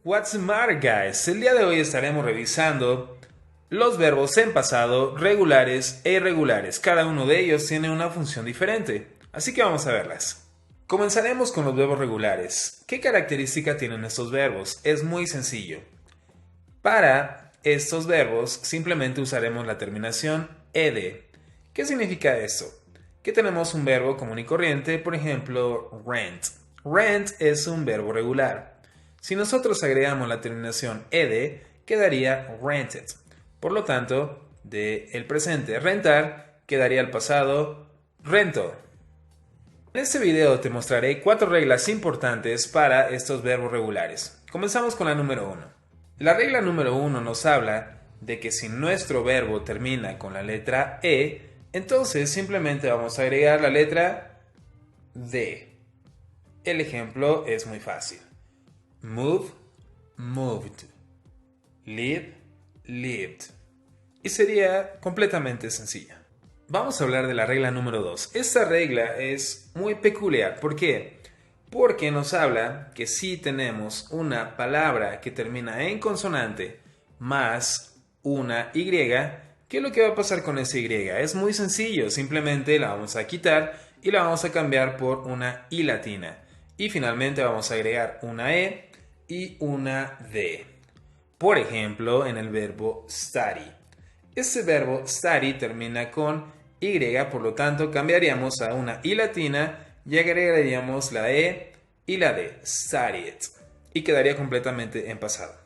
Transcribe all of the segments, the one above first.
What's the matter, guys? El día de hoy estaremos revisando los verbos en pasado, regulares e irregulares. Cada uno de ellos tiene una función diferente, así que vamos a verlas. Comenzaremos con los verbos regulares. ¿Qué característica tienen estos verbos? Es muy sencillo. Para estos verbos simplemente usaremos la terminación ed. ¿Qué significa esto? Que tenemos un verbo común y corriente, por ejemplo, rent. Rent es un verbo regular. Si nosotros agregamos la terminación ed, quedaría rented. Por lo tanto, del presente rentar, quedaría el pasado rento. En este video te mostraré 4 reglas importantes para estos verbos regulares. Comenzamos con la número 1. La regla número 1 nos habla de que si nuestro verbo termina con la letra E, entonces simplemente vamos a agregar la letra D. El ejemplo es muy fácil. Move, moved. Live, lived. Y sería completamente sencilla. Vamos a hablar de la regla número 2. Esta regla es muy peculiar. ¿Por qué? Porque nos habla que si tenemos una palabra que termina en consonante más una Y, ¿qué es lo que va a pasar con esa Y? Es muy sencillo, simplemente la vamos a quitar y la vamos a cambiar por una I latina. Y finalmente vamos a agregar una E y una D. Por ejemplo, en el verbo study. Este verbo study termina con Y, por lo tanto cambiaríamos a una I latina y agregaríamos la E y la D, studied, y quedaría completamente en pasado.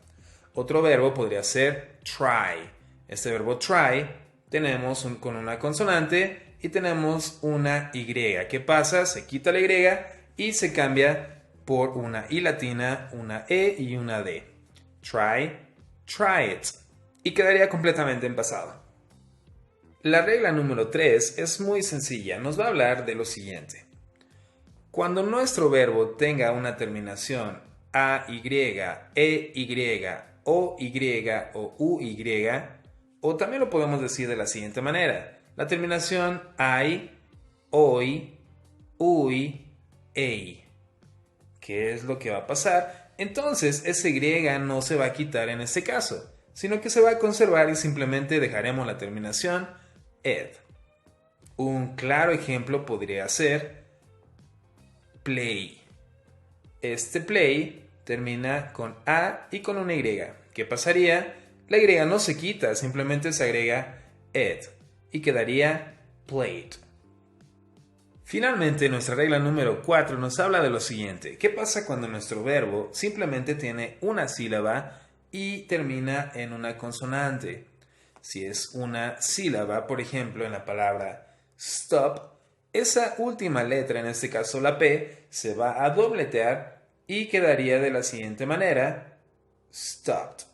Otro verbo podría ser try. Este verbo try tenemos con una consonante y tenemos una Y. ¿Qué pasa? Se quita la Y y se cambia por una I latina, una E y una D. Try, try it. Y quedaría completamente en pasado. La regla número 3 es muy sencilla. Nos va a hablar de lo siguiente. Cuando nuestro verbo tenga una terminación AY, EY, OY o UY, o también lo podemos decir de la siguiente manera. La terminación I, OI, UI, EI. ¿Qué es lo que va a pasar? Entonces, ese Y no se va a quitar en este caso, sino que se va a conservar y simplemente dejaremos la terminación ed. Un claro ejemplo podría ser play. Este play termina con A y con una Y. ¿Qué pasaría? La Y no se quita, simplemente se agrega ed y quedaría played. Finalmente, nuestra regla número 4 nos habla de lo siguiente. ¿Qué pasa cuando nuestro verbo simplemente tiene una sílaba y termina en una consonante? Si es una sílaba, por ejemplo, en la palabra stop, esa última letra, en este caso la P, se va a dobletear y quedaría de la siguiente manera, stopped.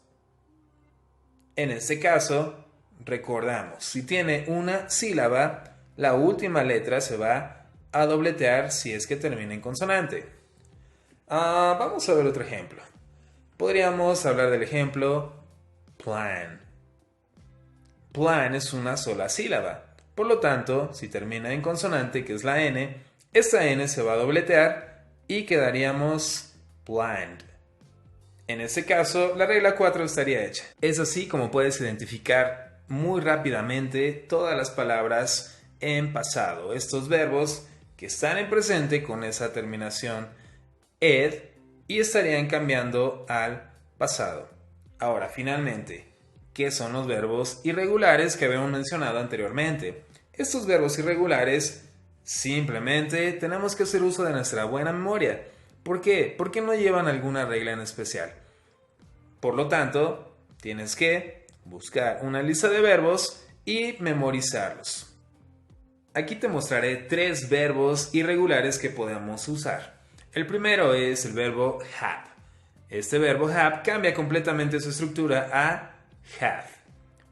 En este caso, recordamos, si tiene una sílaba, la última letra se va a dobletear si es que termina en consonante. Vamos a ver otro ejemplo. Podríamos hablar del ejemplo plan. Plan es una sola sílaba. Por lo tanto, si termina en consonante, que es la N, esta N se va a dobletear y quedaríamos planned. En este caso, la regla 4 estaría hecha. Es así como puedes identificar muy rápidamente todas las palabras en pasado. Estos verbos que están en presente con esa terminación ed y estarían cambiando al pasado. Ahora, finalmente, ¿qué son los verbos irregulares que habíamos mencionado anteriormente? Estos verbos irregulares simplemente tenemos que hacer uso de nuestra buena memoria. ¿Por qué? Porque no llevan alguna regla en especial. Por lo tanto, tienes que buscar una lista de verbos y memorizarlos. Aquí te mostraré 3 verbos irregulares que podemos usar. El primero es el verbo have. Este verbo have cambia completamente su estructura a have.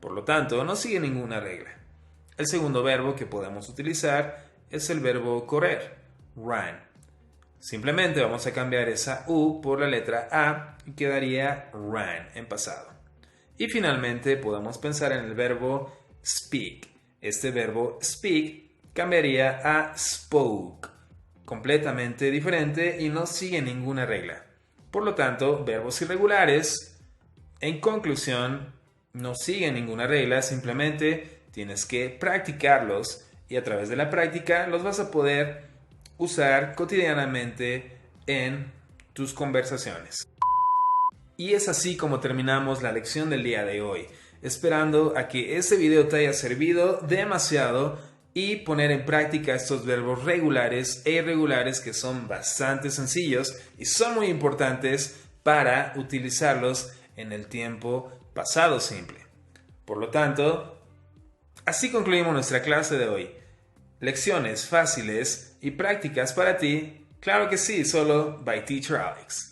Por lo tanto, no sigue ninguna regla. El segundo verbo que podemos utilizar es el verbo correr, run. Simplemente vamos a cambiar esa U por la letra A y quedaría ran en pasado. Y finalmente podemos pensar en el verbo speak. Este verbo speak cambiaría a spoke. Completamente diferente y no sigue ninguna regla. Por lo tanto, verbos irregulares, en conclusión, no siguen ninguna regla, simplemente tienes que practicarlos y a través de la práctica los vas a poder usar cotidianamente en tus conversaciones. Y es así como terminamos la lección del día de hoy, esperando a que este video te haya servido demasiado y poner en práctica estos verbos regulares e irregulares que son bastante sencillos y son muy importantes para utilizarlos en el tiempo pasado simple. Por lo tanto, así concluimos nuestra clase de hoy. Lecciones fáciles y prácticas para ti, claro que sí, solo by Teacher Alex.